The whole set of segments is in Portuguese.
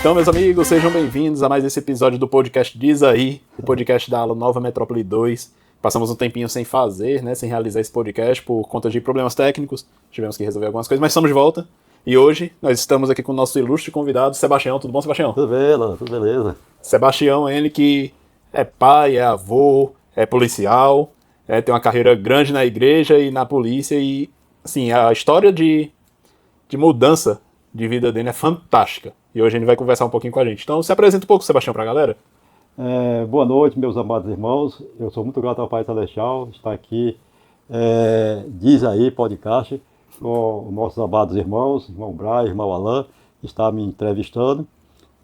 Então, meus amigos, sejam bem-vindos a mais esse episódio do podcast Diz Aí, o podcast da aula Nova Metrópole 2. Passamos um tempinho sem fazer, né, sem realizar esse podcast por conta de problemas técnicos. Tivemos que resolver algumas coisas, mas estamos de volta. E hoje nós estamos aqui com o nosso ilustre convidado, Sebastião. Tudo bom, Sebastião? Tudo bem, Alan, tudo beleza. Sebastião, ele que é pai, é avô, é policial, tem uma carreira grande na igreja e na polícia. E, assim, a história de mudança de vida dele é fantástica. E hoje ele vai conversar um pouquinho com a gente. Então, se apresenta um pouco, Sebastião, para a galera. Boa noite, meus amados irmãos. Eu sou muito grato ao Pai Celestial estar aqui, Diz Aí, podcast, com nossos amados irmãos, irmão Brian, irmão Alan, que está me entrevistando.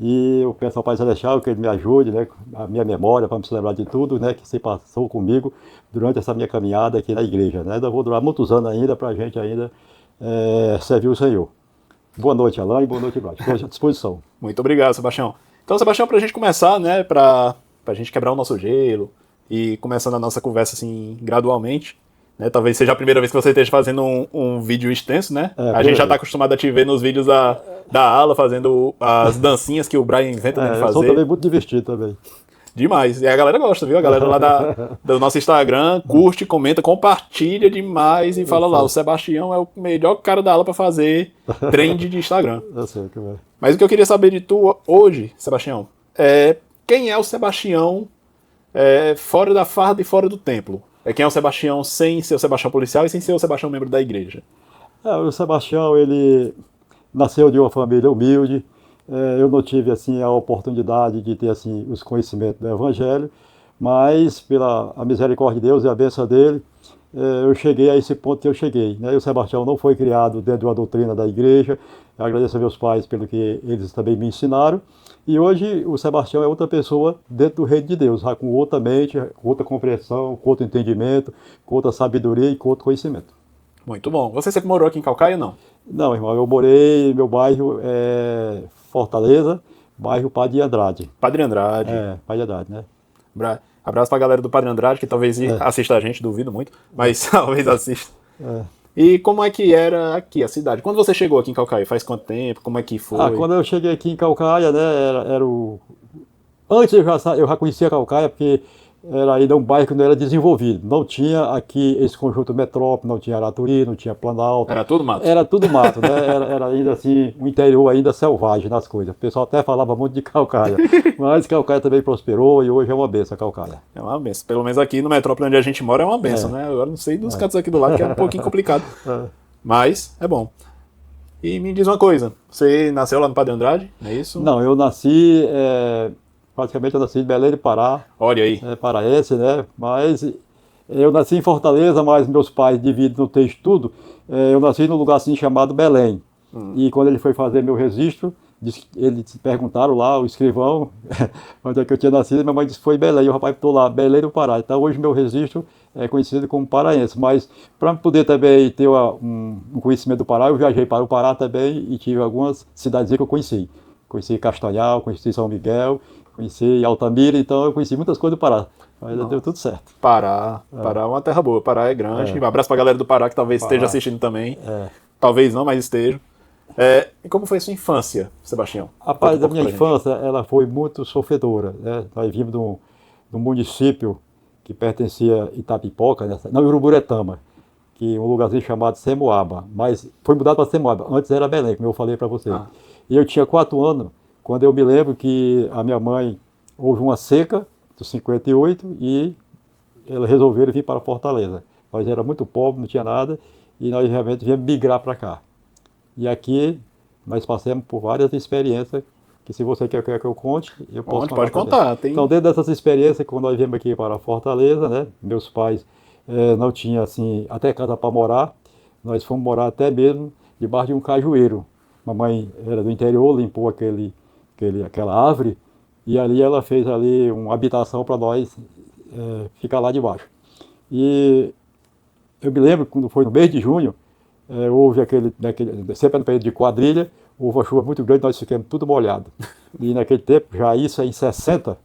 E eu peço ao Pai Celestial que ele me ajude, né, a minha memória, para me lembrar de tudo, né, que se passou comigo durante essa minha caminhada aqui na igreja. Né? Ainda vou durar muitos anos ainda para a gente ainda servir o Senhor. Boa noite, Alan, e boa noite, Brian. Estou à disposição. Muito obrigado, Sebastião. Então, Sebastião, para a gente começar, né, para a gente quebrar o nosso gelo e começando a nossa conversa assim gradualmente, né, talvez seja a primeira vez que você esteja fazendo um vídeo extenso, né? A gente já está acostumado a te ver nos vídeos da aula fazendo as dancinhas que o Brian inventa de fazer. Eu sou também muito divertido também. Demais. E a galera gosta, viu? A galera lá do nosso Instagram curte, comenta, compartilha demais e fala lá, o Sebastião é o melhor cara da aula para fazer trend de Instagram. Eu sei que vai. Mas o que eu queria saber de tu hoje, Sebastião, quem é o Sebastião fora da farda e fora do templo? Quem é o Sebastião sem ser o Sebastião policial e sem ser o Sebastião membro da igreja? O Sebastião, ele nasceu de uma família humilde. Eu não tive assim a oportunidade de ter assim os conhecimentos do Evangelho, mas pela a misericórdia de Deus e a bênção dele, eu cheguei a esse ponto que eu cheguei. Né? E o Sebastião não foi criado dentro de uma doutrina da igreja. Eu agradeço a meus pais pelo que eles também me ensinaram. E hoje o Sebastião é outra pessoa dentro do reino de Deus, com outra mente, com outra compreensão, com outro entendimento, com outra sabedoria e com outro conhecimento. Muito bom. Você sempre morou aqui em Caucaia, não? Não, irmão, eu morei, meu bairro é Fortaleza, bairro Padre Andrade. Padre Andrade. Padre Andrade, né? Abraço pra galera do Padre Andrade, que talvez assista a gente, duvido muito, mas talvez assista. E como é que era aqui a cidade? Quando você chegou aqui em Caucaia, faz quanto tempo? Como é que foi? Quando eu cheguei aqui em Caucaia, né, era o... Antes eu já conhecia Caucaia, porque era ainda um bairro que não era desenvolvido. Não tinha aqui esse conjunto metrópole, não tinha Araturi, não tinha Planalto. Era tudo mato? Era tudo mato, né? Era ainda assim, um interior ainda selvagem nas coisas. O pessoal até falava muito de Caucaia. Mas Caucaia também prosperou e hoje é uma benção, Caucaia. É uma benção. Pelo menos aqui no metrópole onde a gente mora é uma benção, né? Agora não sei dos cantos aqui do lado, que é um pouquinho complicado. Mas é bom. E me diz uma coisa, você nasceu lá no Padre Andrade, não é isso? Não, eu nasci... Praticamente eu nasci em Belém do Pará. Olha aí. Paraense, né? Mas eu nasci em Fortaleza, mas meus pais dividem no texto tudo. Eu nasci num lugar assim chamado Belém. E quando ele foi fazer meu registro, eles perguntaram lá, o escrivão, onde é que eu tinha nascido, minha mãe disse que foi Belém. E o rapaz botou lá, Belém do Pará. Então hoje meu registro é conhecido como paraense. Mas para poder também ter um conhecimento do Pará, eu viajei para o Pará também e tive algumas cidadezinhas que eu conheci. Conheci Castanhal, conheci São Miguel, conheci Altamira, então eu conheci muitas coisas do Pará. Mas deu tudo certo. Pará é uma terra boa, Pará é grande. Um abraço pra galera do Pará que talvez esteja assistindo também. Talvez não, mas esteja. E como foi a sua infância, Sebastião? A minha infância, ela foi muito sofredora. Né? Nós vimos de um município que pertencia a Itapipoca, não, Uruburetama, que é um lugarzinho chamado Semoaba, mas foi mudado para Semoaba. Antes era Belém, como eu falei para você. E eu tinha 4 anos, quando eu me lembro que a minha mãe houve uma seca, de 58, e eles resolveram vir para Fortaleza. Nós era muito pobre, não tinha nada, e nós realmente viemos migrar para cá. E aqui nós passamos por várias experiências, que se você quer que eu conte, eu posso Pode contar. Então, dentro dessas experiências, quando nós viemos aqui para Fortaleza, né, meus pais não tinham assim, até casa para morar, nós fomos morar até mesmo debaixo de um cajueiro. Mamãe era do interior, limpou aquela árvore, e ali ela fez ali uma habitação para nós ficar lá debaixo. E eu me lembro quando foi no mês de junho, houve sempre no período de quadrilha, houve uma chuva muito grande, nós ficamos tudo molhados. E naquele tempo, já isso é em 60,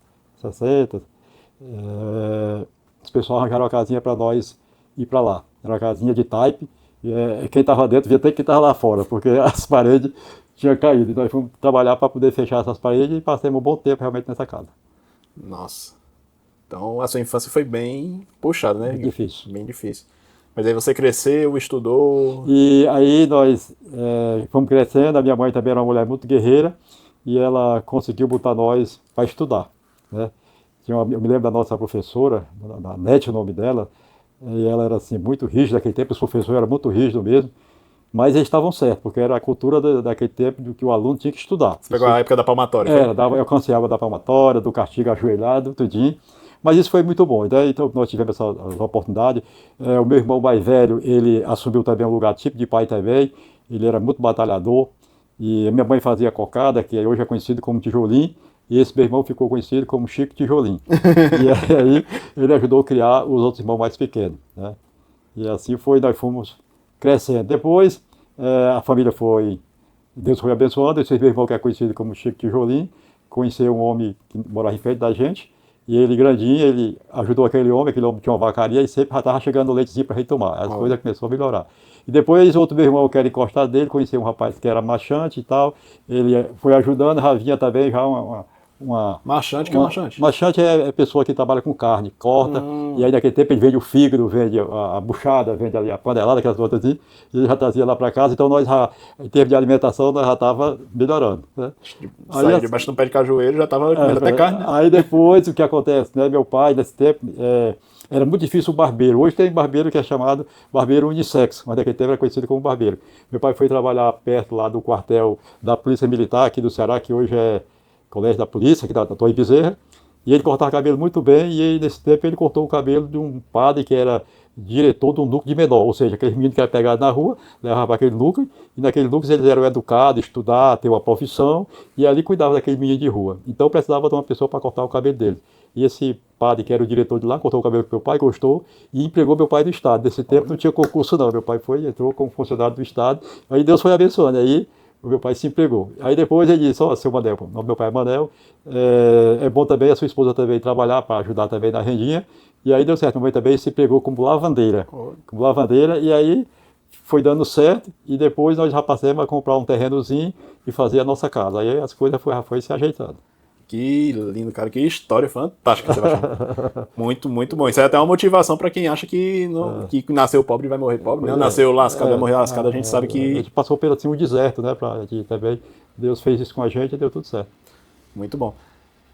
os pessoal arranjaram uma casinha para nós ir para lá. Era uma casinha de taipe, e quem estava dentro via até quem estava lá fora, porque as paredes tinha caído. Então nós fomos trabalhar para poder fechar essas paredes e passamos um bom tempo realmente nessa casa. Nossa. Então a sua infância foi bem puxada, né? Difícil. Bem difícil. Mas aí você cresceu, estudou. E aí nós fomos crescendo, a minha mãe também era uma mulher muito guerreira e ela conseguiu botar nós para estudar, né? Eu me lembro da nossa professora, da Nete, o nome dela, e ela era assim muito rígida naquele tempo, os professores eram muito rígidos mesmo, mas eles estavam certos, porque era a cultura daquele tempo de que o aluno tinha que estudar. Você pegou a época da palmatória? Eu alcançava da palmatória, do castigo ajoelhado, tudinho. Mas isso foi muito bom. Então nós tivemos essa oportunidade. O meu irmão mais velho, ele assumiu também um lugar tipo de pai também. Ele era muito batalhador. E a minha mãe fazia cocada, que hoje é conhecido como tijolim. E esse meu irmão ficou conhecido como Chico Tijolim. E aí ele ajudou a criar os outros irmãos mais pequenos, né? E assim nós fomos crescendo. Depois a família Deus foi abençoando. Esse meu irmão, que é conhecido como Chico Tijolim, conheceu um homem que morava em frente da gente. E ele, grandinho, ele ajudou aquele homem tinha uma vacaria e sempre já estava chegando leitezinho para a gente tomar. As coisas começaram a melhorar. E depois outro meu irmão, que era encostado dele, conheceu um rapaz que era machante e tal. Ele foi ajudando, já vinha também já Machante, que é machante? Machante é pessoa que trabalha com carne, corta, e aí naquele tempo ele vende o fígado, vende a buchada, vende ali a panelada, aquelas coisas assim, e ele já trazia lá para casa, então nós já, em termos de alimentação, nós já estava melhorando, né? Saiu debaixo do pé de cajueiro, já estava comendo até carne, né? Aí depois, o que acontece, né, meu pai, nesse tempo, era muito difícil o barbeiro. Hoje tem barbeiro que é chamado barbeiro unissex, mas naquele tempo era conhecido como barbeiro. Meu pai foi trabalhar perto lá do quartel da Polícia Militar aqui do Ceará, que hoje é Colégio da Polícia, aqui da Torre Bezerra, e ele cortava cabelo muito bem, e aí, nesse tempo ele cortou o cabelo de um padre que era diretor de um núcleo de menor, ou seja, aqueles meninos que eram pegados na rua, levavam para aquele núcleo, e naquele núcleo eles eram educados, estudar, ter uma profissão, e ali cuidavam daquele menino de rua. Então precisava de uma pessoa para cortar o cabelo dele. E esse padre, que era o diretor de lá, cortou o cabelo do meu pai, gostou, e empregou meu pai no Estado. Nesse tempo não tinha concurso não, meu pai entrou como funcionário do Estado, aí Deus foi abençoando, aí o meu pai se empregou. Aí depois ele disse, seu Manel, meu pai é Manel, é bom também a sua esposa também trabalhar para ajudar também na rendinha. E aí deu certo, minha mãe também se empregou como lavandeira. E aí foi dando certo, e depois nós já passamos a comprar um terrenozinho e fazer a nossa casa. Aí as coisas foi se ajeitando. Que lindo, cara. Que história fantástica, Sebastião. Muito, muito bom. Isso é até uma motivação para quem acha que nasceu pobre e vai morrer pobre. Né? Nasceu lascado, vai morrer lascado. A gente sabe que... A gente passou pelo assim, um deserto, né? Também. Deus fez isso com a gente e deu tudo certo. Muito bom.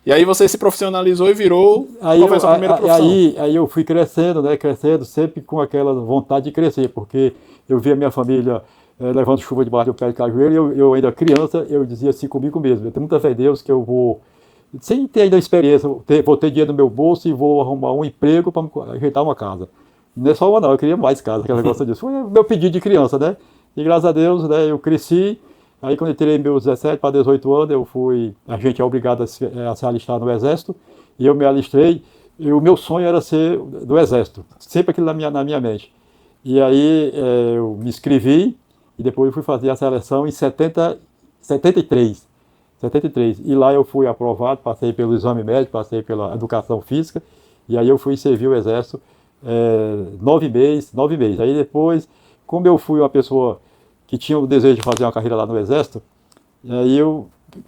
E aí você se profissionalizou e virou qual foi a primeira profissão? Aí eu fui crescendo, né? Crescendo, sempre com aquela vontade de crescer, porque eu via minha família levando chuva debaixo do pé de cajueiro, e eu ainda criança, eu dizia assim comigo mesmo, eu tenho muita fé em Deus que eu vou, sem ter ainda experiência, vou ter dinheiro no meu bolso e vou arrumar um emprego para ajeitar uma casa. Não é só uma não, eu queria mais casa, aquele negócio disso. Foi o meu pedido de criança, né? E graças a Deus, né, eu cresci. Aí quando eu tirei meus 17 para 18 anos, a gente é obrigado a se alistar no Exército, e eu me alistei, e o meu sonho era ser do Exército, sempre aquilo na minha mente. E aí eu me inscrevi, e depois eu fui fazer a seleção em 73. E lá eu fui aprovado, passei pelo exame médico, passei pela educação física, e aí eu fui servir o Exército 9 meses. Aí depois, como eu fui uma pessoa que tinha o desejo de fazer uma carreira lá no Exército, aí eu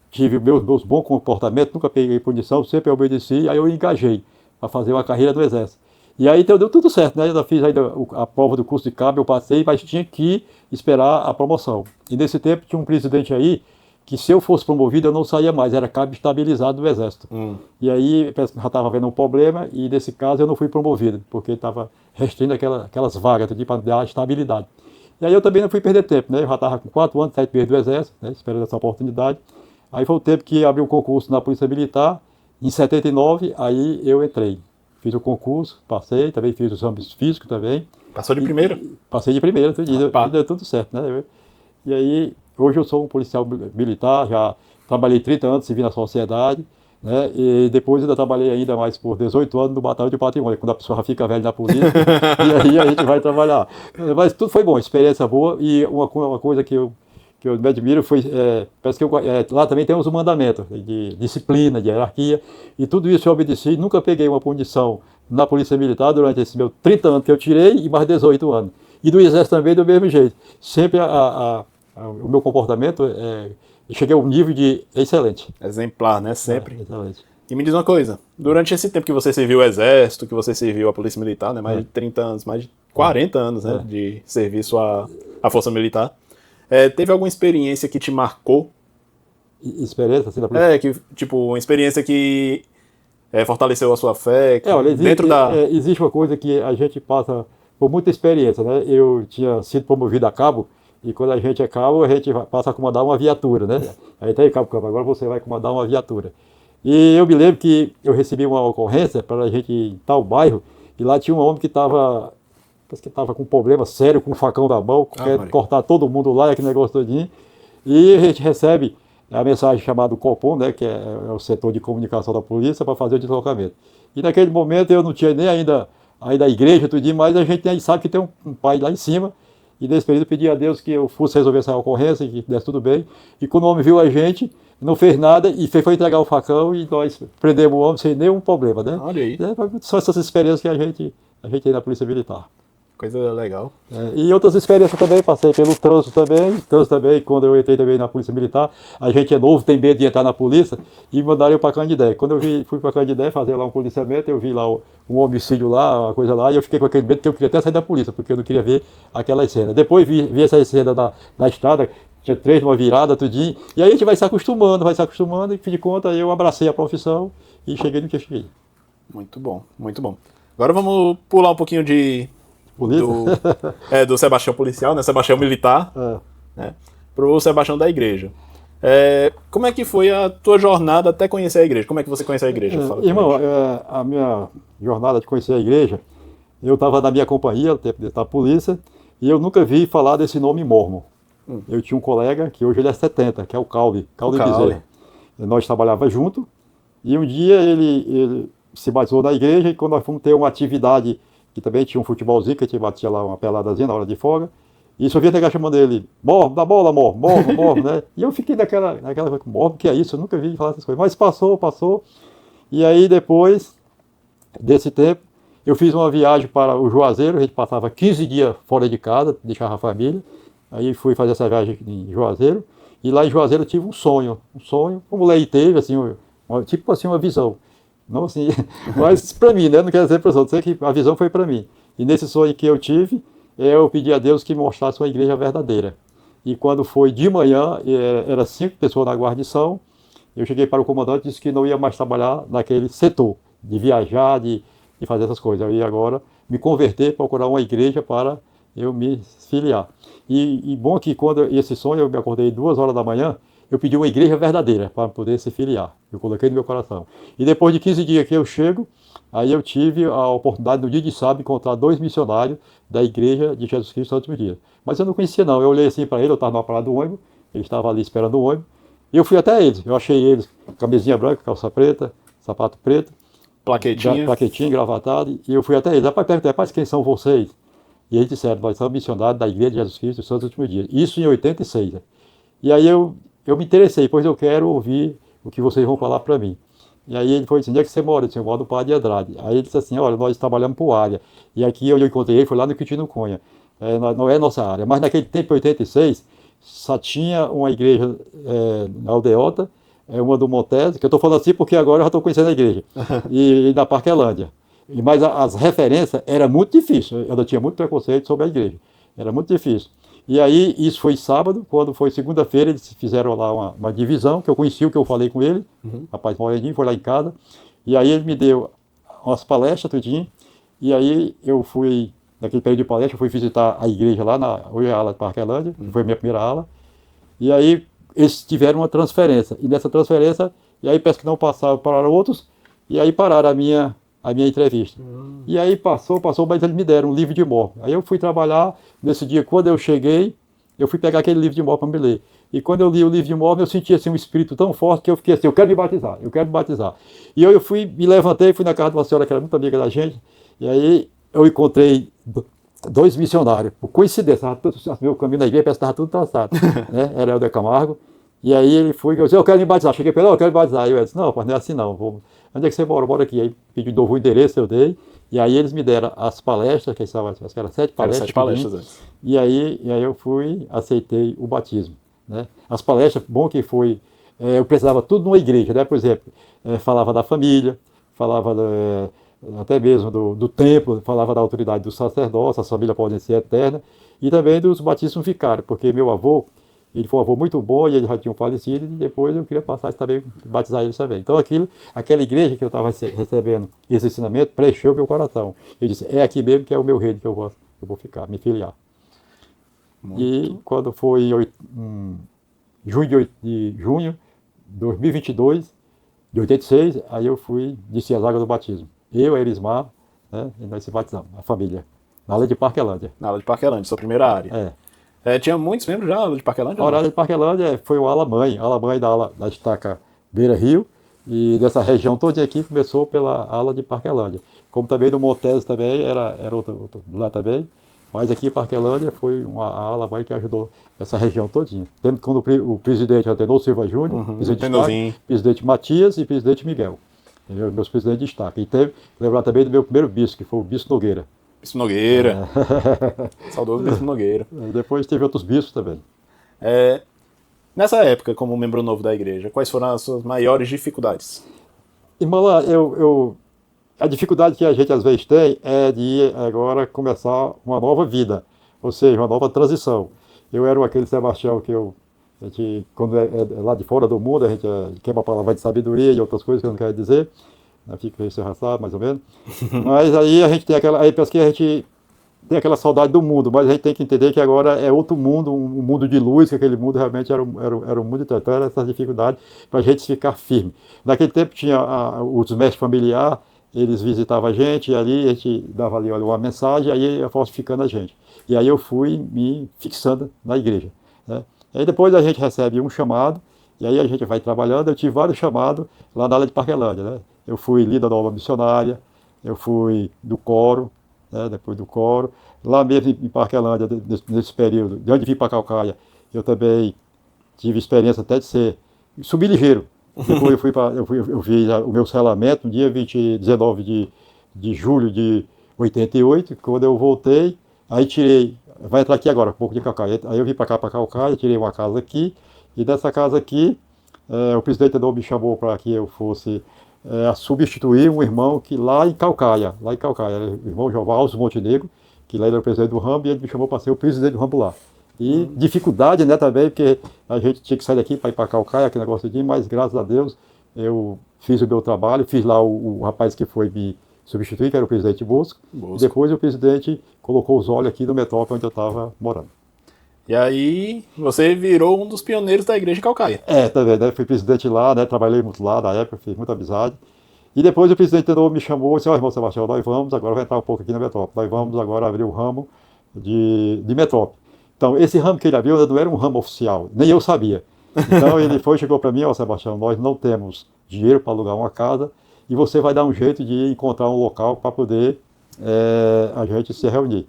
tive meus bons comportamentos, nunca peguei punição, sempre obedeci, aí eu engajei para fazer uma carreira no Exército. E aí então deu tudo certo, né? Eu fiz ainda a prova do curso de cabo, eu passei, mas tinha que esperar a promoção. E nesse tempo tinha um presidente aí, que se eu fosse promovido eu não saía mais, era cabo estabilizado do Exército. E aí já estava havendo um problema, e nesse caso eu não fui promovido, porque estava restringindo aquelas vagas para dar estabilidade. E aí eu também não fui perder tempo, né? Eu já estava com 4 anos, 7 meses do Exército, né? Esperando essa oportunidade. Aí foi o tempo que abriu um concurso na Polícia Militar, em 79, aí eu entrei. Fiz o concurso, passei, também fiz os exames físicos também. Passou de primeira? Passei de primeira, deu tudo certo, né? E aí, hoje eu sou um policial militar, já trabalhei 30 anos, servi na sociedade, né? E depois ainda trabalhei ainda mais por 18 anos no Batalhão de Patrimônio, quando a pessoa já fica velha na polícia, e aí a gente vai trabalhar. Mas tudo foi bom, experiência boa, e uma coisa que eu me admiro foi, parece que lá também temos um mandamento de disciplina, de hierarquia, e tudo isso eu obedeci, nunca peguei uma punição na Polícia Militar durante esses meus 30 anos que eu tirei, e mais 18 anos. E do Exército também do mesmo jeito. Sempre o meu comportamento cheguei ao nível de excelente. Exemplar, né? Sempre. Excelente. E me diz uma coisa, durante esse tempo que você serviu o Exército, que você serviu a Polícia Militar, né? Mais de 30 anos, mais de 40 anos, né? De serviço à Força Militar. Teve alguma experiência que te marcou? Experiência assim da polícia? Que, tipo, uma experiência que fortaleceu a sua fé, Olha, dentro da... existe uma coisa que a gente passa por muita experiência, né? Eu tinha sido promovido a cabo, e quando a gente é cabo, a gente passa a comandar uma viatura, né? Aí tá aí, cabo, agora você vai comandar uma viatura. E eu me lembro que eu recebi uma ocorrência para a gente ir em tal bairro, e lá tinha um homem que estava com um problema sério, com um facão na mão, quer cortar todo mundo lá, aquele negócio todinho. E a gente recebe a mensagem chamada Copom, né, que é o setor de comunicação da polícia, para fazer o deslocamento. E naquele momento eu não tinha nem ainda a igreja, tudinho, mas a gente sabe que tem um pai lá em cima. E nesse período eu pedi a Deus que eu fosse resolver essa ocorrência, que desse tudo bem. E quando o homem viu a gente, não fez nada e foi entregar o facão e nós prendemos o homem sem nenhum problema, né? Olha aí. São essas experiências que a gente tem na Polícia Militar. Coisa legal. E outras experiências também, passei pelo trânsito também, quando eu entrei também na Polícia Militar, a gente é novo, tem medo de entrar na polícia, e me mandaram eu para Canindé. Quando eu fui para Canindé fazer lá um policiamento, eu vi lá um homicídio lá, uma coisa lá, e eu fiquei com aquele medo que eu queria até sair da polícia, porque eu não queria ver aquela cena. Depois vi essa cena na estrada, tinha 3 numa virada, tudinho, e aí a gente vai se acostumando, e fim de conta eu abracei a profissão e cheguei no que eu cheguei. Muito bom, muito bom. Agora vamos pular um pouquinho do Sebastião policial, né? Sebastião militar, né? Pro Sebastião da igreja. Como é que foi a tua jornada até conhecer a igreja? Como é que você conheceu a igreja? Irmão, a minha jornada de conhecer a igreja, eu estava na minha companhia, no tempo da polícia, e eu nunca vi falar desse nome Mormon. Eu tinha um colega, que hoje ele é 70, que é o Calvi Bezerra. Nós trabalhávamos juntos, e um dia ele se batizou na igreja, e quando nós fomos ter uma atividade, que também tinha um futebolzinho, que a gente batia lá uma peladazinha na hora de folga, e só via negar chamando ele, Mormon, dá bola, Mormon, né? E eu fiquei naquela Mormon, que é isso? Eu nunca vi falar essas coisas. Mas passou, e aí depois desse tempo, eu fiz uma viagem para o Juazeiro, a gente passava 15 dias fora de casa, deixava a família, aí fui fazer essa viagem em Juazeiro, e lá em Juazeiro eu tive um sonho, como o Lei teve, assim, tipo assim, uma visão. Não assim, mas para mim, né? Não quero dizer para os outros, sei que a visão foi para mim. E nesse sonho que eu tive, eu pedi a Deus que me mostrasse uma igreja verdadeira. E quando foi de manhã, era 5 pessoas na guarnição, eu cheguei para o comandante e disse que não ia mais trabalhar naquele setor, de viajar, de fazer essas coisas. Eu ia agora me converter, procurar uma igreja para eu me filiar. E bom que quando esse sonho, eu me acordei 2 horas da manhã, eu pedi uma igreja verdadeira para poder se filiar. Eu coloquei no meu coração. E depois de 15 dias que eu chego, aí eu tive a oportunidade, no dia de sábado, de encontrar 2 missionários da Igreja de Jesus Cristo dos Últimos Dias. Mas eu não conhecia não. Eu olhei assim para ele, eu estava na parada do ônibus, ele estava ali esperando o ônibus, e eu fui até eles. Eu achei eles, camisinha branca, calça preta, sapato preto, plaquetinha, engravatado, e eu fui até eles. Rapaz, quem são vocês? E eles disseram, nós somos missionários da Igreja de Jesus Cristo dos Santos dos Últimos Dias. Isso em 86. E aí eu me interessei, pois eu quero ouvir o que vocês vão falar para mim. E aí ele foi assim, onde é que você mora? Eu disse, eu moro no Pará de Andrade. Aí ele disse assim, olha, nós trabalhamos por área. E aqui onde eu encontrei ele foi lá no Quintino Cunha. Não é nossa área. Mas naquele tempo, em 86, só tinha uma igreja na Aldeota, uma do Montese, que eu estou falando assim porque agora eu já estou conhecendo a igreja, e na Parquelândia. Mas as referências era muito difícil. Eu ainda tinha muito preconceito sobre a igreja. Era muito difícil. E aí, isso foi sábado, quando foi segunda-feira, eles fizeram lá uma divisão, que eu conheci o que eu falei com ele, rapaz moreninho, foi lá em casa, e aí ele me deu umas palestras, tudinho, e aí eu fui, naquele período de palestra, eu fui visitar a igreja lá, hoje é a ala de Parquelândia, que foi a minha primeira ala, e aí eles tiveram uma transferência, e nessa transferência, e aí parece que não passaram para outros, e aí pararam a minha entrevista. E aí passou, mas eles me deram um livro de Mormon. Aí eu fui trabalhar, nesse dia, quando eu cheguei, eu fui pegar aquele livro de Mormon para me ler. E quando eu li o livro de Mormon, eu senti assim, um espírito tão forte que eu fiquei assim, eu quero me batizar. E eu me levantei, fui na casa de uma senhora que era muito amiga da gente, e aí eu encontrei 2 missionários. Por coincidência, meu caminho na igreja parece que estava tudo traçado. Né? Era Helder Camargo. E aí ele foi, eu disse, eu quero me batizar. Cheguei para ele, eu quero me batizar. Aí eu disse, não, não é assim não. Onde é que você mora? Bora aqui. Aí pedi de novo o endereço, eu dei. E aí eles me deram as palestras, que eram 7 palestras. 7 palestras antes. E aí eu fui, aceitei o batismo. né? As palestras, bom que foi, eu precisava tudo numa igreja, né? Por exemplo, falava da família, falava até mesmo do templo, falava da autoridade do sacerdócio, a família pode ser eterna, e também dos batismos vicários, porque meu avô, ele foi um avô muito bom e ele já tinha falecido, e depois eu queria passar também, batizar ele também. Então aquela igreja que eu estava recebendo esse ensinamento, preencheu meu coração. Eu disse, é aqui mesmo que é o meu reino que eu vou ficar, me filiar. Muito. E quando foi de junho de 2022, de 86, aí eu desci as águas do batismo. Eu, a Erismar, né, e nós se batizamos, a família, na área de Parquelândia. Na aula de Parquelândia, sua primeira área. Tinha muitos membros já na aula de Parquelândia? A área de Parquelândia foi o ala-mãe da estaca Beira Rio, e dessa região toda aqui começou pela ala de Parquelândia. Como também no Montes também, era outro lá também, mas aqui em Parquelândia foi uma ala-mãe que ajudou essa região todinha. Tendo quando o presidente Antenor Silva Júnior, presidente Matias e presidente Miguel. Meus presidentes de destaque. E lembrar também do meu primeiro bispo, que foi o Bispo Nogueira. Bispo Nogueira. Saudoso Bispo Nogueira. Depois teve outros bispos também. Nessa época, como membro novo da igreja, quais foram as suas maiores dificuldades? Irmão, a dificuldade que a gente às vezes tem é de agora começar uma nova vida, ou seja, uma nova transição. Eu era aquele Sebastião que a gente, quando é lá de fora do mundo, a gente quer uma palavra de sabedoria e outras coisas que eu não quero dizer, fica você já sabe, mais ou menos. Mas aí a gente tem aí parece que a gente tem aquela saudade do mundo, mas a gente tem que entender que agora é outro mundo, um mundo de luz, que aquele mundo realmente era um mundo, então era essa dificuldade para a gente ficar firme. Naquele tempo tinha os mestres familiares, eles visitavam a gente, e ali a gente dava ali uma mensagem, aí ia falsificando a gente. E aí eu fui me fixando na igreja, né? Aí depois a gente recebe um chamado, e aí a gente vai trabalhando. Eu tive vários chamados lá na área de Parquelândia, né? Eu fui líder da obra missionária, eu fui do coro, né? Depois do coro. Lá mesmo em Parquelândia, nesse período, de onde vim para Calcaia, eu também tive experiência até de subir ligeiro. Depois eu fiz o meu selamento no dia 19 de julho de 88, quando eu voltei, aí tirei, vai entrar aqui agora, um pouco de Calcaia. Aí eu vim para cá, para Calcaia, tirei uma casa aqui, e dessa casa aqui, o presidente não me chamou para que eu fosse substituir um irmão que lá em Calcaia, o irmão João Alves Montenegro, que lá era o presidente do Rambo, e ele me chamou para ser o presidente do Rambo lá. E dificuldade, né, também, porque a gente tinha que sair daqui para ir para Calcaia, aquele negócio de, mas graças a Deus eu fiz o meu trabalho, fiz lá o rapaz que foi me substituir, que era o presidente Bosco. E depois o presidente colocou os olhos aqui no metrópole onde eu estava morando. E aí você virou um dos pioneiros da igreja de Calcaia. Também, né, fui presidente lá, né, trabalhei muito lá na época, fiz muita amizade. E depois o presidente me chamou e disse, irmão Sebastião, nós vamos, agora vai entrar um pouco aqui na metrópole, nós vamos agora abrir o ramo de metrópole. Então, esse ramo que ele abriu não era um ramo oficial, nem eu sabia. Então, ele chegou para mim, Sebastião, nós não temos dinheiro para alugar uma casa e você vai dar um jeito de encontrar um local para poder a gente se reunir.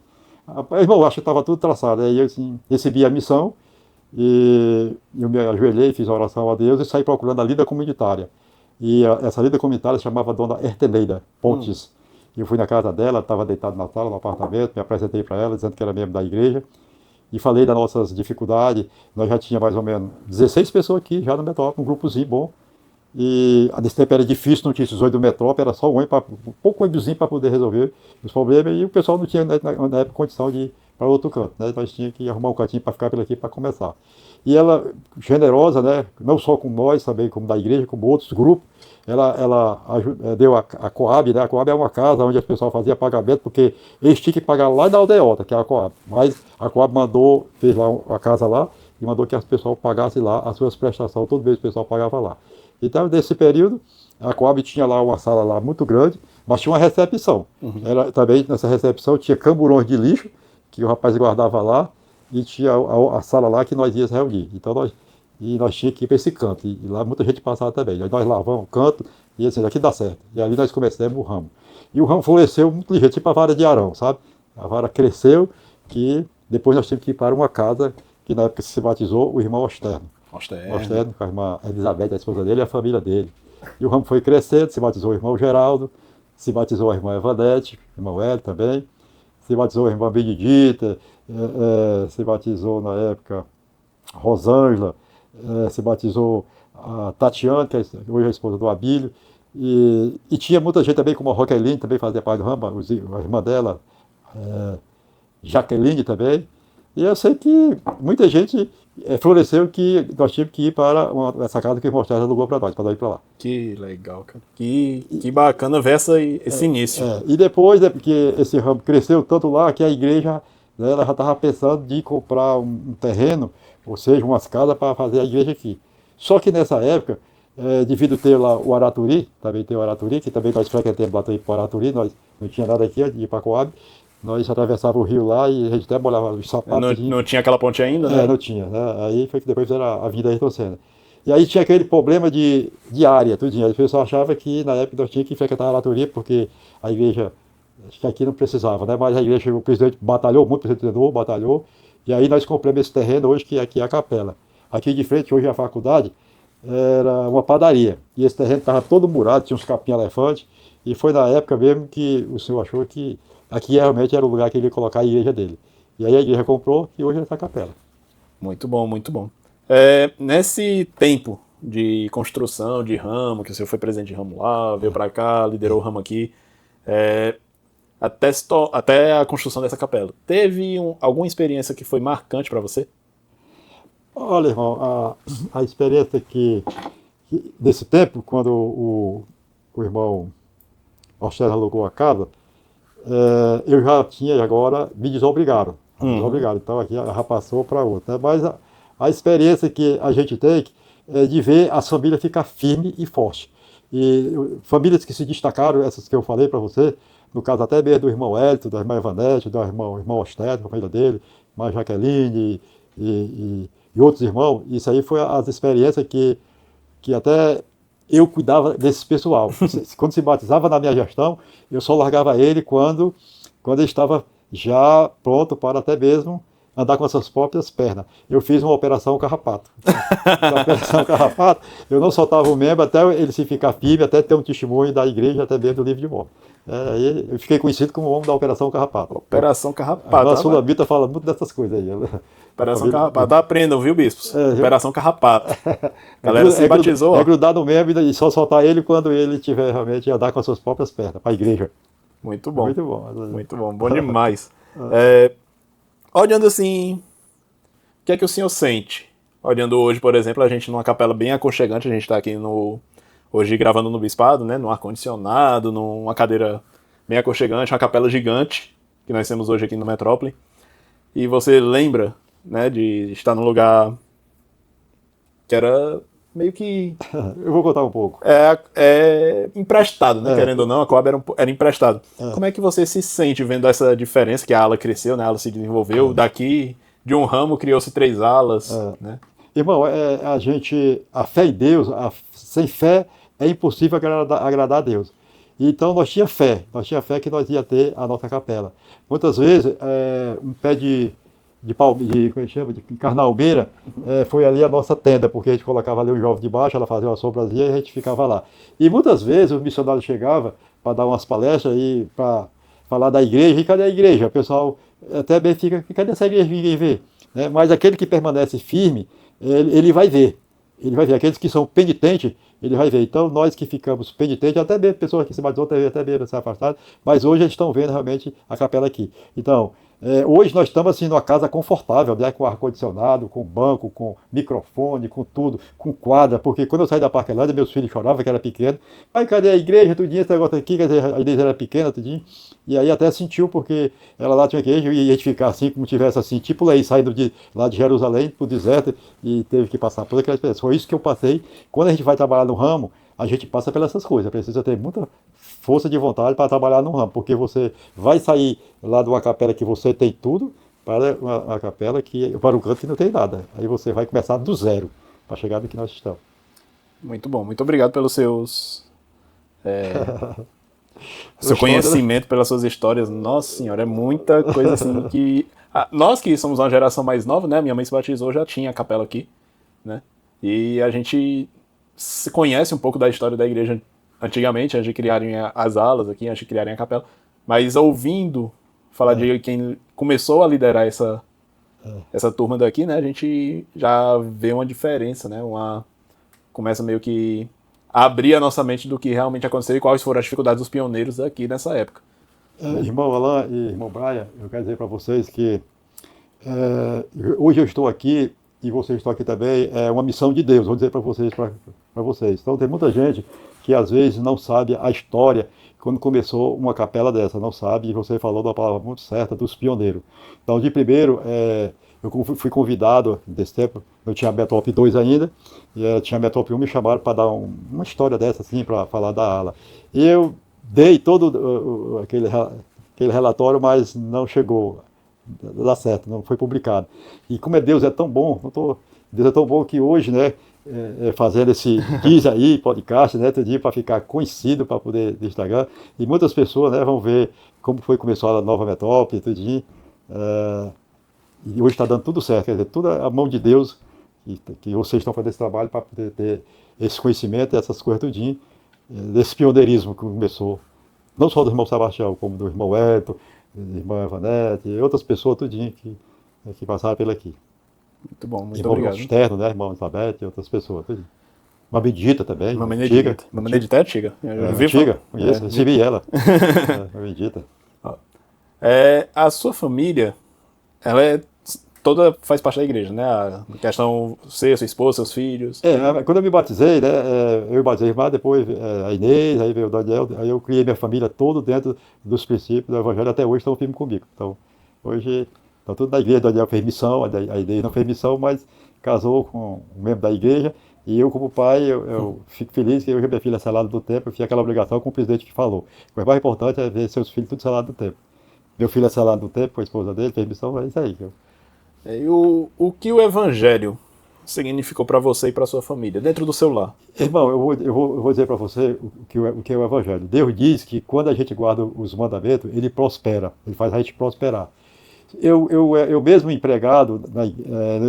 Irmão, acho que estava tudo traçado. Aí eu assim, recebi a missão e eu me ajoelhei, fiz a oração a Deus e saí procurando a lida comunitária. E essa lida comunitária se chamava Dona Erteneida Pontes. Eu fui na casa dela, estava deitado na sala, no apartamento, me apresentei para ela, dizendo que era membro da igreja. E falei das nossas dificuldades. Nós já tinha mais ou menos 16 pessoas aqui, já no metrópole, um grupozinho bom. E nesse tempo era difícil, não tinha esses 8 do metrópole, era só um pouco ônibusinho para poder resolver os problemas. E o pessoal não tinha, na época, condição de ir para outro canto, né? Nós tínhamos que arrumar um cantinho para ficar por aqui para começar. E ela, generosa, né? Não só com nós, também como da igreja, como outros grupos, ela deu a Coab, né? A Coab é uma casa onde as pessoas faziam pagamento, porque eles tinham que pagar lá na aldeota, que é a Coab. Mas a Coab fez lá a casa lá, e mandou que as pessoas pagassem lá as suas prestações, todo mês o pessoal pagava lá. Então, nesse período, a Coab tinha lá uma sala lá muito grande, mas tinha uma recepção. Também nessa recepção tinha camburões de lixo, que o rapaz guardava lá, e tinha a sala lá que nós íamos reunir. Então nós tínhamos que ir para esse canto, e lá muita gente passava também. Aí nós lavamos o canto, e assim, aqui dá certo. E ali nós começamos o ramo. E o ramo floresceu muito ligeiro, tipo a vara de Arão, sabe? A vara cresceu, que depois nós tivemos que ir para uma casa, que na época se batizou o irmão Osterno. Osterno, com a irmã Elizabeth, a esposa dele, e a família dele. E o ramo foi crescendo, se batizou o irmão Geraldo, se batizou a irmã Evanete, o irmão Hélio também, se batizou a irmã Benedita, se batizou na época Rosângela, se batizou a Tatiana, que hoje é a esposa do Abílio, e tinha muita gente também, como a Roqueline, também fazia parte do ramo, a irmã dela, Jaqueline também. E eu sei que muita gente floresceu que nós tínhamos que ir para essa casa que o irmão Sérgio alugou para nós ir para lá. Que legal, cara. Que bacana ver esse início. E depois, porque esse ramo cresceu tanto lá que a igreja, né, ela já estava pensando de comprar um terreno, ou seja, umas casas para fazer a igreja aqui. Só que nessa época, devido ter lá o Araturi, também tem o Araturi, que também nós frequentamos lá também para o Araturi, nós não tinha nada aqui de Ipacoab, nós atravessávamos o rio lá e a gente até molhava os sapatos. Não tinha aquela ponte ainda, né? Não tinha, né? Aí foi que depois fizeram a Avenida Ayrton Senna. E aí tinha aquele problema de área, tudinho. Aí o pessoal achava que na época nós tínhamos que frequentar a Araturia, porque a igreja, acho que aqui não precisava, né? Mas a igreja, o presidente batalhou muito, o presidente Tenor batalhou, e aí nós compramos esse terreno hoje, que aqui é a capela. Aqui de frente, hoje é a faculdade, era uma padaria. E esse terreno estava todo murado, tinha uns capim-elefante, e foi na época mesmo que o senhor achou que aqui realmente era o lugar que ele ia colocar a igreja dele. E aí a igreja comprou e hoje é essa capela. Muito bom, muito bom. Nesse tempo de construção de ramo, que o senhor foi presidente de ramo lá, veio para cá, liderou o ramo aqui, até a construção dessa capela, teve alguma experiência que foi marcante para você? Olha, irmão, a experiência desse tempo, quando o irmão Orcelo alugou a casa, eu já tinha agora me desobrigado. Então aqui já passou para outra. Mas a experiência que a gente tem é de ver as famílias ficar firme e forte. E famílias que se destacaram, essas que eu falei para você, no caso até mesmo do irmão Hélito, da irmã Ivanete, do irmão Ostedo, a família dele, a irmã Jaqueline e outros irmãos. Isso aí foi as experiências que até eu cuidava desse pessoal. Quando se batizava na minha gestão, eu só largava ele quando ele estava já pronto para até mesmo andar com as suas próprias pernas. Eu fiz uma operação carrapato. Na operação carrapato, eu não soltava o membro até ele se ficar firme, até ter um testemunho da igreja, até mesmo do livro de morte. Aí eu fiquei conhecido como o homem da Operação Carrapato. Operação Carrapato. A Sulamita fala muito dessas coisas aí. Operação Carrapato. Aprendam, viu, bispos? Operação Carrapato. A galera se batizou. É grudar no membro e só soltar ele quando ele tiver realmente andar com as suas próprias pernas, para a igreja. Muito bom. Muito bom. Muito bom. Bom demais. Olhando assim, o que é que o senhor sente? Olhando hoje, por exemplo, a gente numa capela bem aconchegante, a gente está aqui hoje gravando no Bispado, né, num ar-condicionado, numa cadeira bem aconchegante, uma capela gigante, que nós temos hoje aqui no Metrópole. E você lembra, né, de estar num lugar que era meio que... Eu vou contar um pouco. Emprestado, né, querendo ou não, a Coab era emprestado. Como é que você se sente vendo essa diferença, que a ala cresceu, né, a ala se desenvolveu, daqui de um ramo criou-se 3 alas, né? Irmão, a fé em Deus, sem fé é impossível agradar a Deus. Então nós tínhamos fé que nós ia ter a nossa capela. Muitas vezes, um pé de carnalmeira, foi ali a nossa tenda, porque a gente colocava ali o jovem de baixo, ela fazia uma sobrazinha e a gente ficava lá. E muitas vezes os missionários chegavam para dar umas palestras e para falar da igreja, e cadê a igreja? O pessoal até bem fica, cadê essa igreja? Ninguém vê. Né? Mas aquele que permanece firme, ele vai ver. Ele vai ver. Aqueles que são penitentes, ele vai ver. Então, nós que ficamos penitentes, até mesmo pessoas que se batizou, até mesmo se afastaram, mas hoje eles estão vendo realmente a capela aqui. Então, hoje nós estamos assim numa casa confortável, né, com ar-condicionado, com banco, com microfone, com tudo, com quadra, porque quando eu saí da Parquelândia, meus filhos choravam que era pequeno. Aí, cadê a igreja? Tudinho, esse negócio aqui, quer dizer, a igreja era pequena, tudinho. E aí até sentiu, porque ela lá tinha igreja e ia ficar assim, como tivesse assim, tipo Lei, saindo lá de Jerusalém para o deserto e teve que passar por aquela experiência. Foi isso que eu passei. Quando a gente vai trabalhar no ramo, a gente passa pelas essas coisas. Precisa ter muita força de vontade para trabalhar no ramo, porque você vai sair lá de uma capela que você tem tudo para uma capela para um canto que não tem nada. Aí você vai começar do zero para chegar no que nós estamos. Muito bom. Muito obrigado pelos seus... seu conhecimento, pelas suas histórias. Nossa senhora, é muita coisa assim que... Nós que somos uma geração mais nova, né? Minha mãe se batizou, já tinha a capela aqui, né? E a gente se conhece um pouco da história da igreja antigamente, antes de criarem as alas aqui, antes de criarem a capela. Mas ouvindo falar de quem começou a liderar essa turma daqui, né, a gente já vê uma diferença, né, começa meio que a abrir a nossa mente do que realmente aconteceu e quais foram as dificuldades dos pioneiros aqui nessa época. Irmão Alain e irmão Brian, eu quero dizer para vocês que é, hoje eu estou aqui e vocês estão aqui também, é uma missão de Deus, vou dizer para vocês, para vocês. Então tem muita gente que às vezes não sabe a história quando começou uma capela dessa, não sabe, e você falou da palavra muito certa, dos pioneiros. Então de primeiro, eu fui convidado desse tempo, eu tinha a Metop 2 ainda, e tinha a Metop 1, me chamaram para dar uma história dessa assim, para falar da ala. E eu dei todo aquele relatório, mas não chegou a dar certo, não foi publicado. E como Deus é tão bom, Deus é tão bom que hoje, né, fazendo esse diz aí, podcast, né, todo dia para ficar conhecido, para poder do Instagram, e muitas pessoas, né, vão ver como começou a nova Metop, tudinho, e hoje está dando tudo certo, quer dizer, tudo é a mão de Deus, que vocês estão fazendo esse trabalho para poder ter esse conhecimento, essas coisas tudinho, desse pioneirismo que começou, não só do irmão Sebastião, como do irmão Elton, do irmão Evanete, e outras pessoas tudinho que passaram por aqui. Muito bom, muito irmão obrigado. Externo, né, irmão Elizabeth e outras pessoas, tudinho. Uma Benedita também. Uma Benedita. Uma Benedita é antiga. Antiga, conheço, recebi ela. Uma Benedita. A sua família, ela toda faz parte da igreja, né? A questão, você, sua esposa, seus filhos. Quando eu me batizei, né, eu me batizei, mas depois a Inês, aí veio o Daniel, aí eu criei minha família toda dentro dos princípios do Evangelho, até hoje estão firmes comigo. Então, hoje, estão tudo na igreja, o Daniel fez missão, a Inês não fez missão, mas casou com um membro da igreja, e eu, como pai, eu fico feliz que hoje minha filha é selada do tempo, eu fiz aquela obrigação com o presidente que falou. O mais importante é ver seus filhos tudo selado do tempo. Meu filho é selado do tempo, com a esposa dele, fez missão, é isso aí. E o que o Evangelho significou para você e para sua família, dentro do seu lar? Irmão, eu vou dizer para você o que é o Evangelho. Deus diz que quando a gente guarda os mandamentos, ele prospera, ele faz a gente prosperar. Eu mesmo empregado,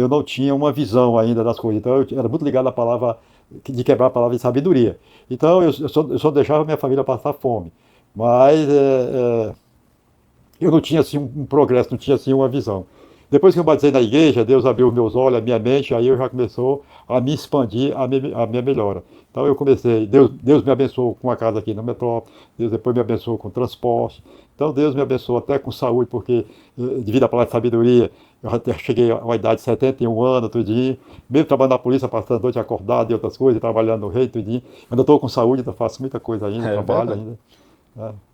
eu não tinha uma visão ainda das coisas, então eu era muito ligado à palavra, de quebrar a palavra de sabedoria. Então eu só deixava minha família passar fome, mas eu não tinha assim um progresso, não tinha assim uma visão. Depois que eu batizei na igreja, Deus abriu os meus olhos, a minha mente, aí eu já começou a me expandir, a minha melhora. Então eu comecei, Deus me abençoou com uma casa aqui na metrópole, Deus depois me abençoou com transporte, então Deus me abençoou até com saúde, porque devido à palavra de sabedoria, eu até cheguei a uma idade de 71 anos, tudinho, mesmo trabalhando na polícia, passando a noite acordado e outras coisas, trabalhando no rei, tudinho, ainda estou com saúde, ainda faço muita coisa ainda, trabalho verdade. ainda.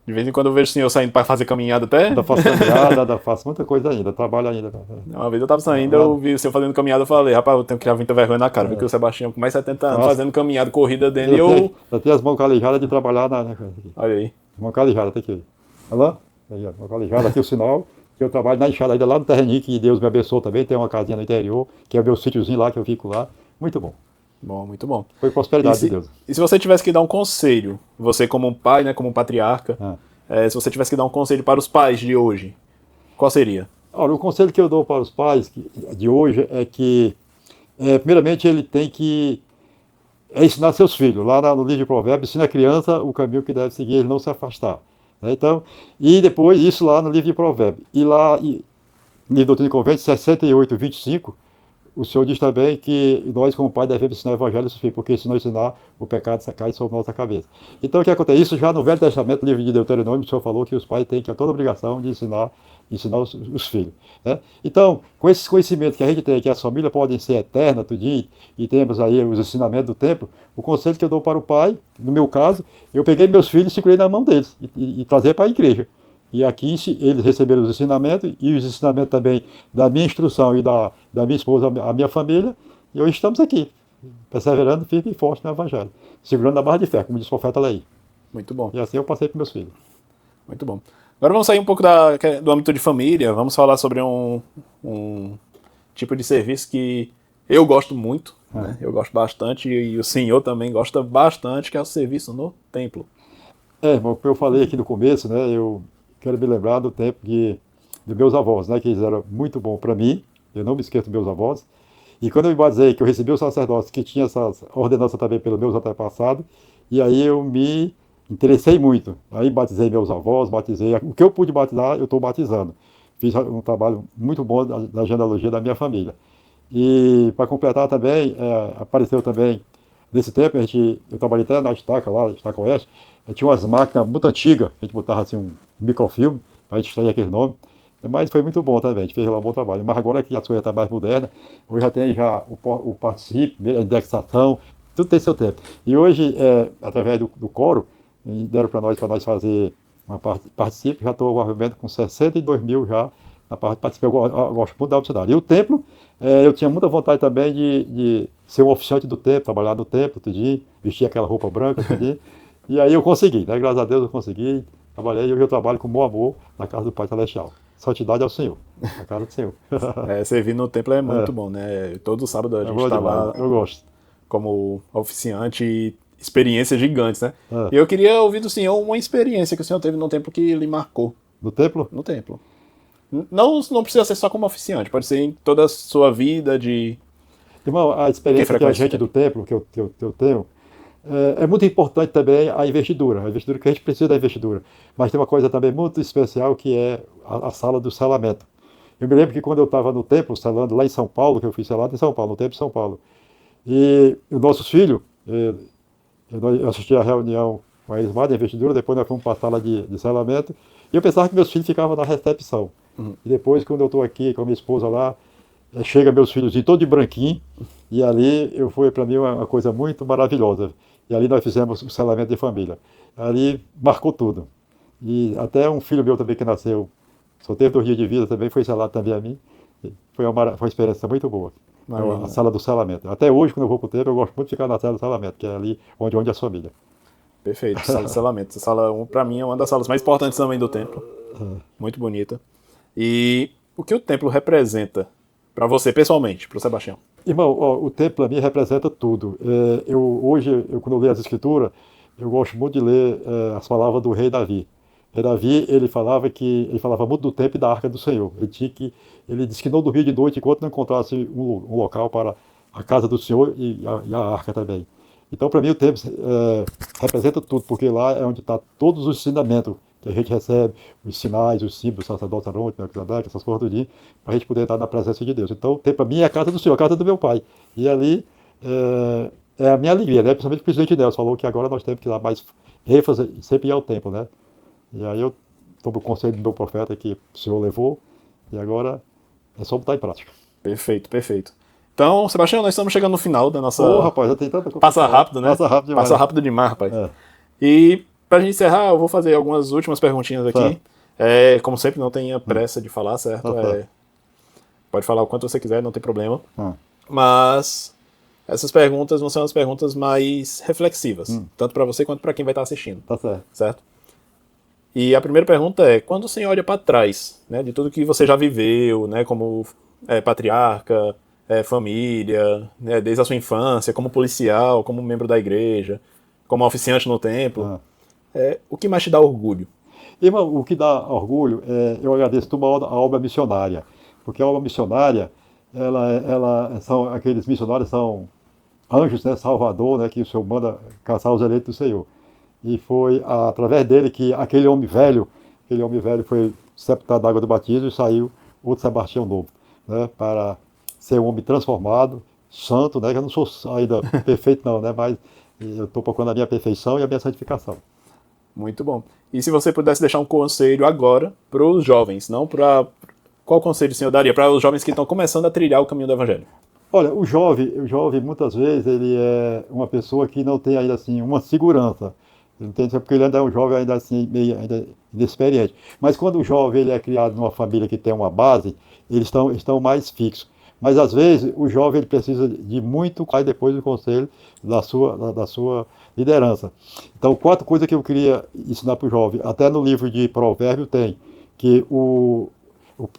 De vez em quando eu vejo o senhor saindo para fazer caminhada até. Ainda faço caminhada, ainda faço muita coisa ainda, trabalho ainda. Uma vez eu tava saindo, eu vi o senhor fazendo caminhada, eu falei, rapaz, eu tenho que criar muita vergonha na cara, porque o Sebastião com mais de 70 anos fazendo caminhada, corrida dentro, e eu... Já tenho as mãos calejadas de trabalhar Olha aí. Mão calejada, tá aqui. Olha lá, aí, ó, mão calejada, aqui o sinal, que eu trabalho na enxada ainda lá no terreninho, que Deus me abençoou também, tem uma casinha no interior, que é o meu sítiozinho lá, que eu fico lá, muito bom. Bom, muito bom. Foi prosperidade de Deus. E se você tivesse que dar um conselho, você como um pai, né, como um patriarca, se você tivesse que dar um conselho para os pais de hoje, qual seria? Olha, o conselho que eu dou para os pais de hoje é que, primeiramente, ele tem que ensinar seus filhos. Lá no livro de Provérbios, ensina a criança o caminho que deve seguir, ele não se afastar. Né? Então, e depois, isso lá no livro de Provérbios. E lá, no livro Doutrina e Convênio, 68, 25, o Senhor diz também que nós, como pai, devemos ensinar o Evangelho aos filhos, porque se não ensinar, o pecado cai sobre nossa cabeça. Então, o que acontece? Isso já no Velho Testamento, no livro de Deuteronômio, o Senhor falou que os pais têm que ter toda a obrigação de ensinar os filhos. Né? Então, com esses conhecimentos que a gente tem, que as famílias podem ser eternas, tudinho, e temos aí os ensinamentos do tempo, o conselho que eu dou para o pai, no meu caso, eu peguei meus filhos e segurei na mão deles, e trazer para a igreja. E aqui eles receberam os ensinamentos, e os ensinamentos também da minha instrução e da minha esposa, a minha família, e hoje estamos aqui, perseverando firme e forte no Evangelho, segurando a barra de fé, como diz o profeta Leí. Muito bom. E assim eu passei para meus filhos. Muito bom. Agora vamos sair um pouco do âmbito de família, vamos falar sobre um tipo de serviço que eu gosto muito, né? Eu gosto bastante, e o senhor também gosta bastante, que é o serviço no templo. Irmão, como eu falei aqui no começo, né, eu quero me lembrar do tempo dos meus avós, né, que eles eram muito bons para mim, eu não me esqueço dos meus avós, e quando eu me batizei, que eu recebi o sacerdócio, que tinha essas ordenanças também pelos meus antepassados, e aí eu me interessei muito, aí batizei meus avós, batizei, o que eu pude batizar, eu estou batizando. fiz um trabalho muito bom da genealogia da minha família. E para completar também, apareceu também, nesse tempo, eu trabalhei até na Estaca, lá, Estaca Oeste, tinha umas máquinas muito antigas, a gente botava assim um microfilme, para a gente extrair aquele nome, mas foi muito bom também, a gente fez lá um bom trabalho. Mas agora que a coisa está mais moderna, hoje já tem já o participe, a indexação, tudo tem seu tempo. E hoje, através do Coro, deram para nós fazer uma participe, já estou movimento com 62 mil já na parte de participe. Eu gosto muito da obra. E o templo, eu tinha muita vontade também de ser um oficiante do templo, trabalhar no templo, tudinho, vestir aquela roupa branca, tudinho. E aí eu consegui, né? Graças a Deus eu consegui, trabalhei e hoje eu trabalho com bom amor na casa do Pai Celestial. Santidade ao Senhor, na casa do Senhor. Servir no templo é muito bom, né? Todo sábado a gente está lá. Eu gosto. Como oficiante e experiências gigantes, né? E eu queria ouvir do senhor uma experiência que o senhor teve no templo que lhe marcou. No templo? No templo. Não precisa ser só como oficiante, pode ser em toda a sua vida de... Irmão, a experiência que a gente do templo, que eu tenho, é muito importante também a investidura que a gente precisa da investidura. Mas tem uma coisa também muito especial que é a sala do selamento. Eu me lembro que quando eu estava no templo, selando lá em São Paulo, que eu fui selado em São Paulo, no templo de São Paulo, e os nossos filhos, eu assisti a reunião com eles lá de investidura, depois nós fomos para a sala de selamento, e eu pensava que meus filhos ficavam na recepção. E depois, quando eu estou aqui com a minha esposa lá, chega meus filhos todos de branquinho, e ali foi para mim uma coisa muito maravilhosa. E ali nós fizemos o selamento de família. Ali marcou tudo. E até um filho meu também que nasceu, só teve 2 dias de vida também, foi selado também a mim. Foi uma experiência muito boa. A sala do selamento. Até hoje, quando eu vou para o templo, eu gosto muito de ficar na sala do selamento, que é ali onde é a família. Perfeito, sala do selamento. Essa sala, para mim, é uma das salas mais importantes também do templo. Muito bonita. E o que o templo representa para você, pessoalmente, para o Sebastião? Irmão, o templo para mim representa tudo. Hoje, quando eu leio as escrituras, eu gosto muito de ler as palavras do rei Davi. O rei Davi, ele falava muito do templo e da arca do Senhor. Ele disse que não dormia de noite enquanto não encontrasse um local para a casa do Senhor e a arca também. Então, para mim, o templo representa tudo, porque lá é onde está todos os ensinamentos que a gente recebe, os sinais, os símbolos, sacerdote, Arão, Melquisedeque, essas coisas tudinho, para a gente poder estar na presença de Deus. Então, o templo para mim é a casa do Senhor, a casa do meu pai. E ali é a minha alegria, né? Principalmente o presidente Nelson falou que agora nós temos que dar mais ênfase sempre ir ao templo, né? E aí eu tomo o conselho do meu profeta que o Senhor levou, e agora é só botar em prática. Perfeito, perfeito. Então, Sebastião, nós estamos chegando no final da nossa... rapaz, já tem tanta coisa. Passa rápido, né? Passa rápido demais. Passa rápido demais, rapaz. E, pra gente encerrar, eu vou fazer algumas últimas perguntinhas aqui. Como sempre, não tenha pressa de falar, certo? Pode falar o quanto você quiser, não tem problema. Mas essas perguntas vão ser umas perguntas mais reflexivas, tanto para você quanto para quem vai estar assistindo. Tá certo. Certo? E a primeira pergunta é, quando você olha para trás, né, de tudo que você já viveu, né, como patriarca, família, né, desde a sua infância, como policial, como membro da igreja, como oficiante no templo, o que mais te dá orgulho? Irmão, o que dá orgulho, eu agradeço a obra missionária, porque a obra missionária, aqueles missionários são anjos, né, Salvador, né, que o Senhor manda caçar os eleitos do Senhor. E foi através dele que aquele homem velho foi sepultado da água do batismo e saiu outro Sebastião novo, né, para ser um homem transformado, santo, né, que eu não sou ainda perfeito não, né, mas eu estou procurando a minha perfeição e a minha santificação. Muito bom. E se você pudesse deixar um conselho agora para os jovens, não para... Qual conselho o senhor daria para os jovens que estão começando a trilhar o caminho do Evangelho? Olha, o jovem muitas vezes ele é uma pessoa que não tem ainda assim uma segurança. Entende? Porque ele ainda é um jovem ainda assim meio ainda inexperiente. Mas quando o jovem ele é criado numa família que tem uma base, eles estão mais fixos. Mas às vezes o jovem ele precisa de muito aí depois do conselho da sua liderança. Então 4 coisas que eu queria ensinar para o jovem. Até no livro de Provérbios tem que o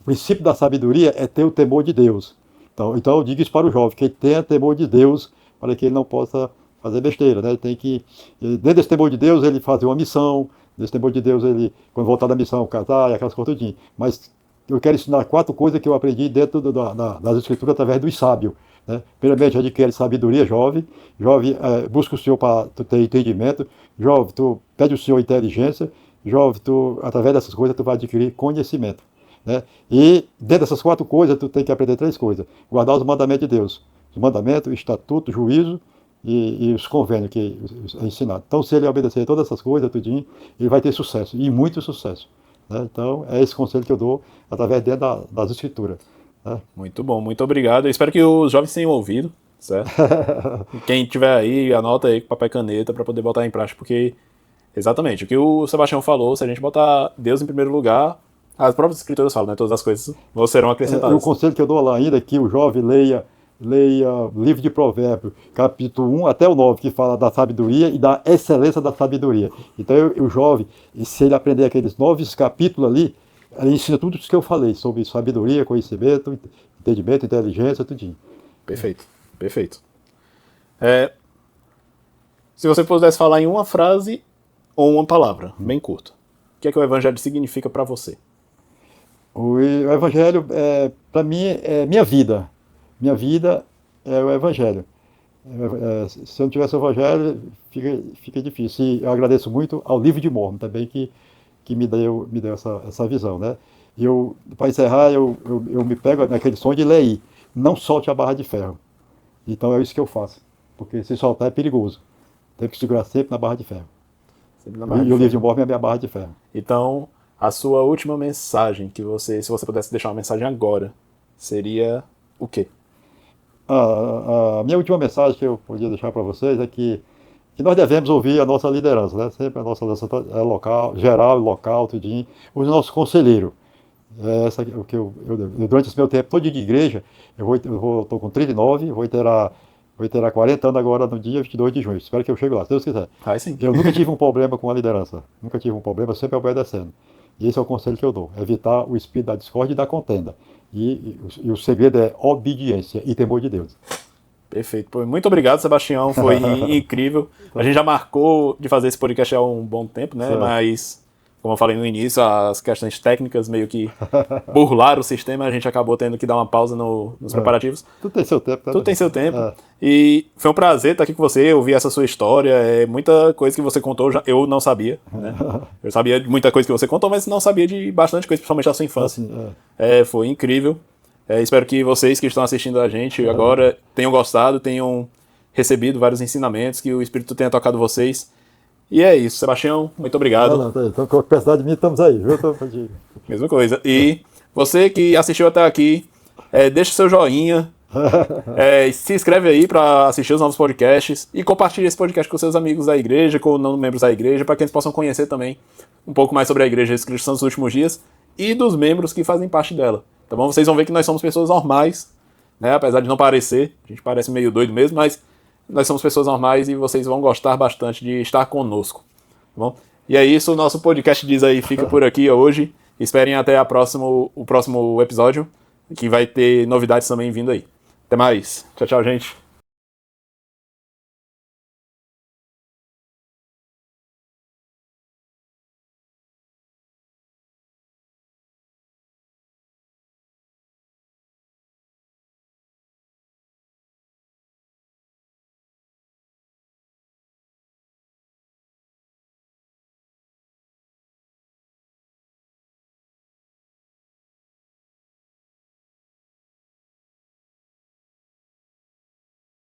princípio da sabedoria é ter o temor de Deus. Então eu digo isso para o jovem, que ele tenha temor de Deus para que ele não possa fazer besteira, né? Ele tem que, dentro desse temor de Deus, ele fazer uma missão, desse temor de Deus, ele, quando voltar da missão, casar e aquelas coisas tudinho. Mas eu quero ensinar 4 coisas que eu aprendi dentro das Escrituras através dos sábios. Né? Primeiramente, adquire sabedoria, jovem, busca o Senhor para tu ter entendimento, jovem, tu pede ao Senhor inteligência, jovem, através dessas coisas, tu vai adquirir conhecimento. né? E dentro dessas 4 coisas, tu tem que aprender 3 coisas. Guardar os mandamentos de Deus. Os mandamentos, o estatuto, o juízo e os convênios que é ensinado. Então, se ele obedecer todas essas coisas, tudinho, ele vai ter sucesso, e muito sucesso. Né? Então, é esse conselho que eu dou através das escrituras. Né? Muito bom, muito obrigado. Eu espero que os jovens tenham ouvido, certo? Quem tiver aí, anota aí com papel e caneta para poder botar em prática, porque, exatamente, o que o Sebastião falou, se a gente botar Deus em primeiro lugar, as próprias escrituras falam, né? Todas as coisas serão acrescentadas. O conselho que eu dou lá ainda é que o jovem leia o livro de Provérbios, capítulo 1 até o 9, que fala da sabedoria e da excelência da sabedoria. Então, o jovem, se ele aprender aqueles 9 capítulos ali, ele ensina tudo isso que eu falei, sobre sabedoria, conhecimento, entendimento, inteligência, tudinho. Perfeito, perfeito. Se você pudesse falar em uma frase ou uma palavra, bem curta, o que é que o Evangelho significa para você? O Evangelho, para mim, é minha vida. Minha vida é o Evangelho. Se eu não tivesse o Evangelho, fica difícil. E eu agradeço muito ao Livro de Mormon também, que me deu essa visão. Né? E para encerrar, eu me pego naquele sonho de ler, não solte a barra de ferro. Então é isso que eu faço, porque se soltar é perigoso. Tem que segurar sempre na barra de ferro. E o Livro de Mormon é a minha barra de ferro. Então, a sua última mensagem, se você pudesse deixar uma mensagem agora, seria o quê? A minha última mensagem que eu podia deixar para vocês é que nós devemos ouvir a nossa liderança, né? Sempre a nossa liderança é local, geral e local, tudinho, os nossos conselheiros. Essa o que durante esse meu tempo todo de igreja, eu estou com 39, vou ter 40 anos agora no dia 22 de junho. Espero que eu chegue lá, se Deus quiser. Sim. Eu nunca tive um problema com a liderança, nunca tive um problema, sempre obedecendo. E esse é o conselho que eu dou, evitar o espírito da discórdia e da contenda. E o segredo é obediência e temor de Deus. Perfeito. Muito obrigado, Sebastião. Foi incrível. A gente já marcou de fazer esse podcast há um bom tempo, né? Certo. Mas, como eu falei no início, as questões técnicas meio que burlaram o sistema. A gente acabou tendo que dar uma pausa nos preparativos. Tudo tem seu tempo. Tudo tem seu tempo. E foi um prazer estar aqui com você, ouvir essa sua história. Muita coisa que você contou eu não sabia. Né? Eu sabia de muita coisa que você contou, mas não sabia de bastante coisa, principalmente da sua infância. Foi incrível. Espero que vocês que estão assistindo a gente agora tenham gostado, tenham recebido vários ensinamentos, que o Espírito tenha tocado vocês. E é isso, Sebastião, muito obrigado. Então, com a precisar de mim, estamos aí, viu? Mesma coisa. E você que assistiu até aqui, deixa seu joinha, se inscreve aí para assistir os novos podcasts e compartilhe esse podcast com seus amigos da igreja, com não membros da igreja, para que eles possam conhecer também um pouco mais sobre a Igreja Jesus Cristo dos Últimos Dias e dos membros que fazem parte dela. Tá bom? Vocês vão ver que nós somos pessoas normais, né? Apesar de não parecer, a gente parece meio doido mesmo, mas nós somos pessoas normais e vocês vão gostar bastante de estar conosco. Tá bom? E é isso, o nosso podcast Diz Aí fica por aqui hoje. Esperem até o próximo episódio, que vai ter novidades também vindo aí. Até mais. Tchau, tchau, gente.